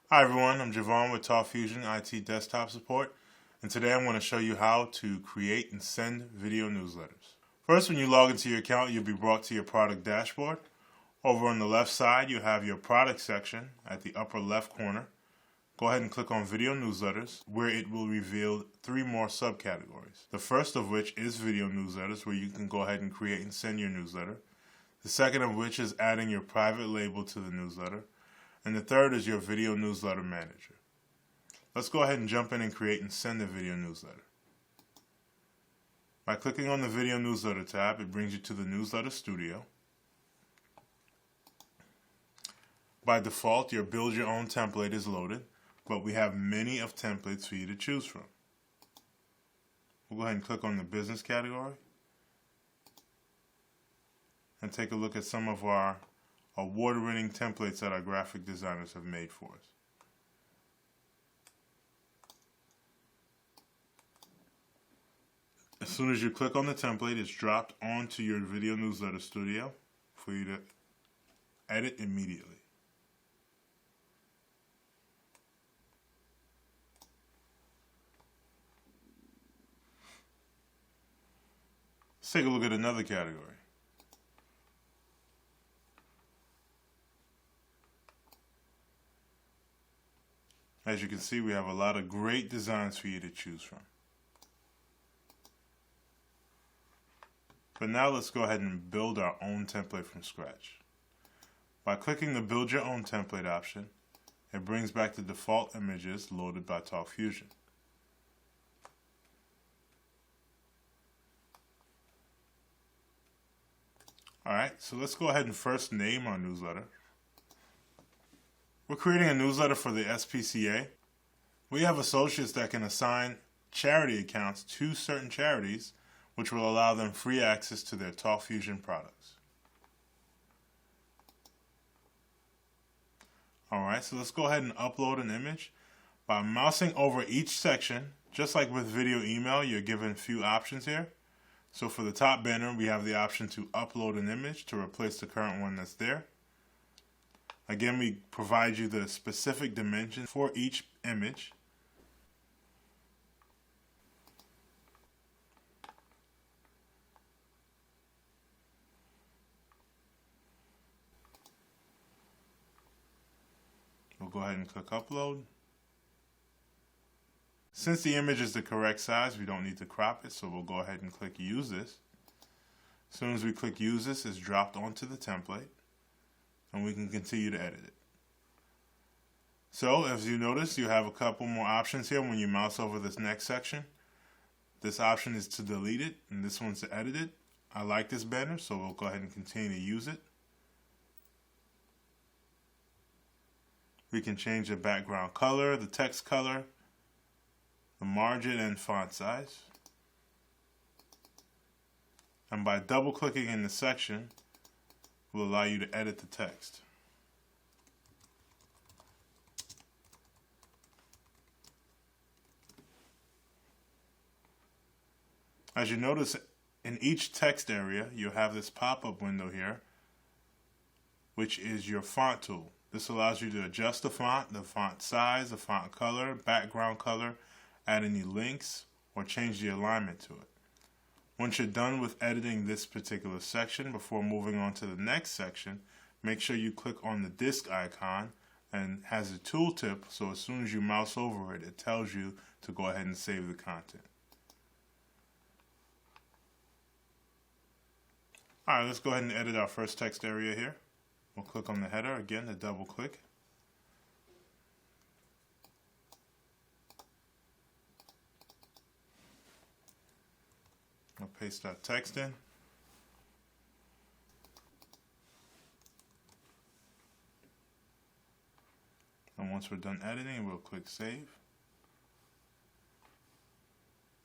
Hi everyone, I'm Javon with TalkFusion IT Desktop Support, and today I'm going to show you how to create and send video newsletters. First, when you log into your account, you'll be brought to your product dashboard. Over on the left side, you have your product section at the upper left corner. Go ahead and click on Video Newsletters, where it will reveal 3 more subcategories. The first of which is Video Newsletters, where you can go ahead and create and send your newsletter. The second of which is adding your private label to the newsletter. And the third is your Video Newsletter Manager. Let's go ahead and jump in and create and send a video newsletter. By clicking on the Video Newsletter tab, it brings you to the Newsletter Studio. By default, your Build Your Own template is loaded, but we have many of templates for you to choose from. We'll go ahead and click on the Business category and take a look at some of our award-winning templates that our graphic designers have made for us. As soon as you click on the template, it's dropped onto your Video Newsletter Studio for you to edit immediately. Let's take a look at another category. As you can see, we have a lot of great designs for you to choose from. But now let's go ahead and build our own template from scratch. By clicking the Build Your Own Template option, it brings back the default images loaded by TalkFusion. Alright, so let's go ahead and first name our newsletter. We're creating a newsletter for the SPCA. We have associates that can assign charity accounts to certain charities, which will allow them free access to their TalkFusion products. Alright, so let's go ahead and upload an image. By mousing over each section, just like with video email, you're given a few options here. So for the top banner, we have the option to upload an image to replace the current one that's there. Again, we provide you the specific dimensions for each image. We'll go ahead and click upload. Since the image is the correct size, we don't need to crop it, so we'll go ahead and click use this. As soon as we click use this, it's dropped onto the template, and we can continue to edit it. So as you notice, you have a couple more options here when you mouse over this next section. This option is to delete it, and this one's to edit it. I like this banner, so we'll go ahead and continue to use it. We can change the background color, the text color, the margin and font size. And by double clicking in the section, will allow you to edit the text. As you notice, in each text area, you'll have this pop-up window here, which is your font tool. This allows you to adjust the font size, the font color, background color, add any links, or change the alignment to it. Once you're done with editing this particular section, before moving on to the next section, make sure you click on the disk icon and has a tooltip, so as soon as you mouse over it, it tells you to go ahead and save the content. Alright, let's go ahead and edit our first text area here. We'll click on the header again to double click. I'll paste that text in. And once we're done editing, we'll click Save.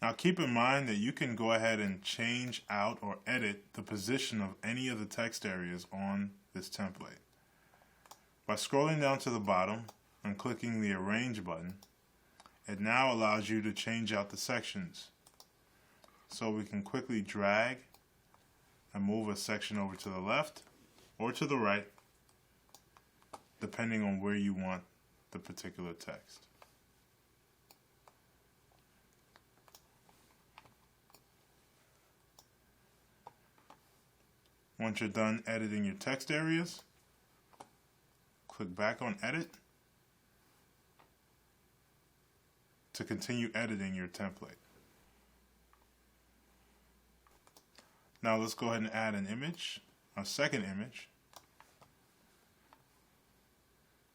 Now keep in mind that you can go ahead and change out or edit the position of any of the text areas on this template. By scrolling down to the bottom and clicking the Arrange button, it now allows you to change out the sections. So we can quickly drag and move a section over to the left or to the right, depending on where you want the particular text. Once you're done editing your text areas, click back on Edit to continue editing your template. Now let's go ahead and add an image, a second image.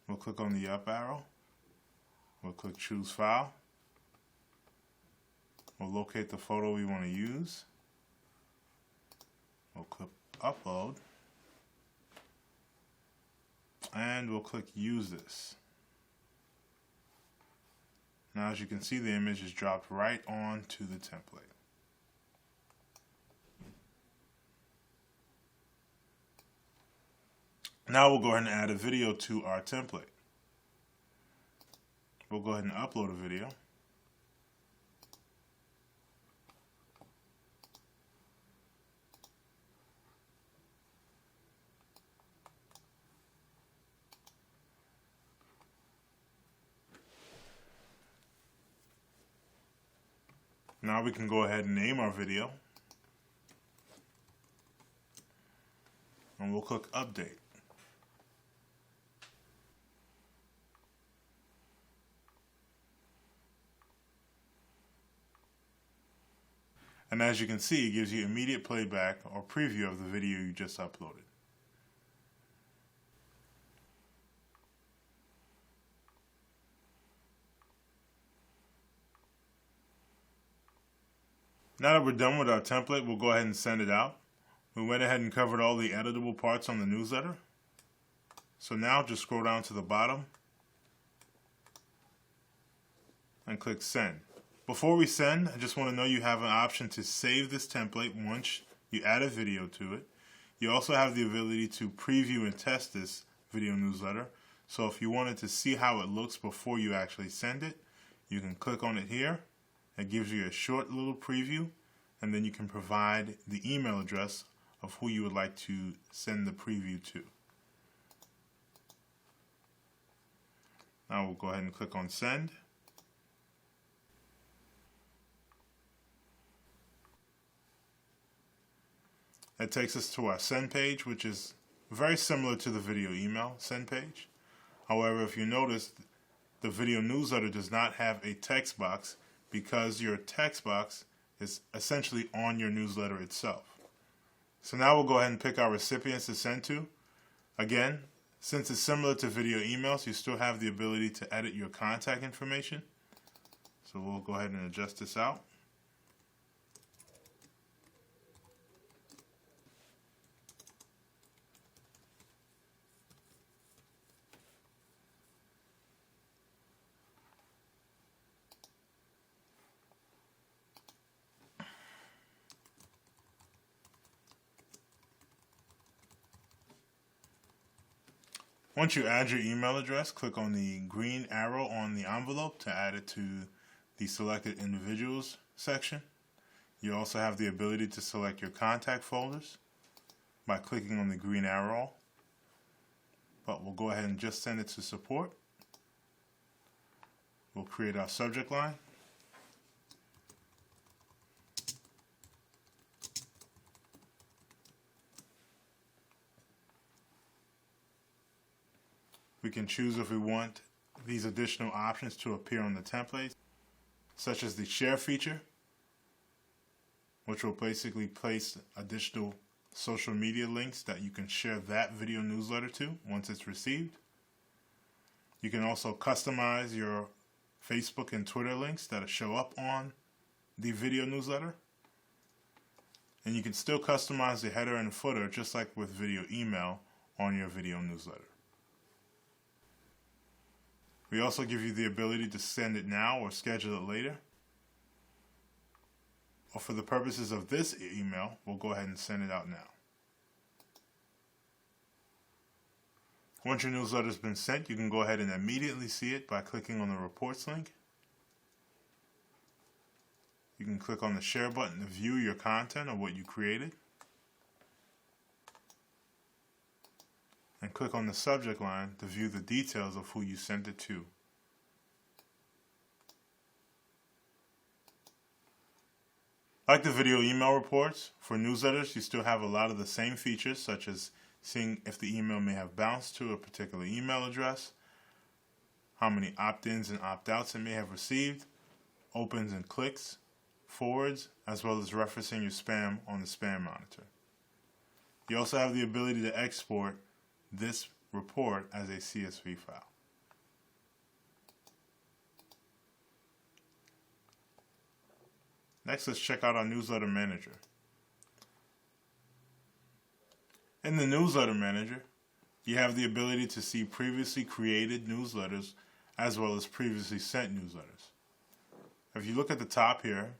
We'll click on the up arrow. We'll click Choose File. We'll locate the photo we want to use. We'll click Upload. And we'll click Use This. Now as you can see, the image is dropped right onto the template. Now we'll go ahead and add a video to our template. We'll go ahead and upload a video. Now we can go ahead and name our video. And we'll click Update. And as you can see, it gives you immediate playback or preview of the video you just uploaded. Now that we're done with our template, we'll go ahead and send it out. We went ahead and covered all the editable parts on the newsletter. So now just scroll down to the bottom and click Send. Before we send, I just want to know you have an option to save this template once you add a video to it. You also have the ability to preview and test this video newsletter. So if you wanted to see how it looks before you actually send it, you can click on it here. It gives you a short little preview, and then you can provide the email address of who you would like to send the preview to. Now we'll go ahead and click on Send. That takes us to our send page, which is very similar to the video email send page. However, if you notice, the video newsletter does not have a text box because your text box is essentially on your newsletter itself. So now we'll go ahead and pick our recipients to send to. Again, since it's similar to video emails, you still have the ability to edit your contact information. So we'll go ahead and adjust this out. Once you add your email address, click on the green arrow on the envelope to add it to the Selected Individuals section. You also have the ability to select your contact folders by clicking on the green arrow. But we'll go ahead and just send it to support. We'll create our subject line. We can choose if we want these additional options to appear on the template, such as the share feature, which will basically place additional social media links that you can share that video newsletter to once it's received. You can also customize your Facebook and Twitter links that show up on the video newsletter. And you can still customize the header and footer just like with video email on your video newsletter. We also give you the ability to send it now or schedule it later. Or for the purposes of this email, we'll go ahead and send it out now. Once your newsletter has been sent, you can go ahead and immediately see it by clicking on the reports link. You can click on the share button to view your content or what you created. and click on the subject line to view the details of who you sent it to. Like the video email reports, for newsletters you still have a lot of the same features, such as seeing if the email may have bounced to a particular email address, how many opt-ins and opt-outs it may have received, opens and clicks, forwards, as well as referencing your spam on the spam monitor. You also have the ability to export this report as a CSV file. Next, let's check out our newsletter manager. In the newsletter manager, you have the ability to see previously created newsletters as well as previously sent newsletters. If you look at the top here,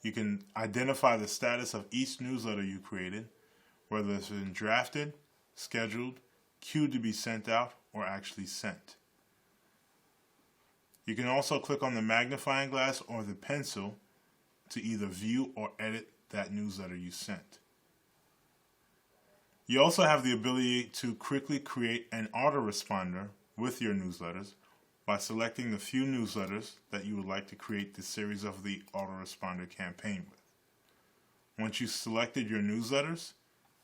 you can identify the status of each newsletter you created, whether it's been drafted, scheduled, queued to be sent out, or actually sent. You can also click on the magnifying glass or the pencil to either view or edit that newsletter you sent. You also have the ability to quickly create an autoresponder with your newsletters by selecting the few newsletters that you would like to create the series of the autoresponder campaign with. Once you've selected your newsletters,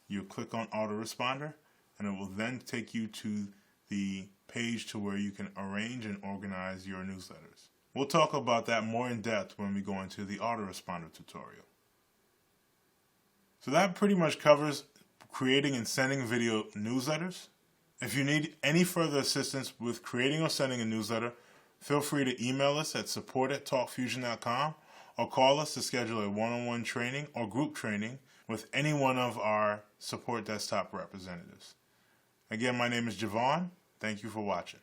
you'll click on autoresponder and it will then take you to the page to where you can arrange and organize your newsletters. We'll talk about that more in depth when we go into the autoresponder tutorial. So that pretty much covers creating and sending video newsletters. If you need any further assistance with creating or sending a newsletter, feel free to email us at support@talkfusion.com or call us to schedule a one-on-one training or group training with any one of our support desktop representatives. Again, my name is Javon. Thank you for watching.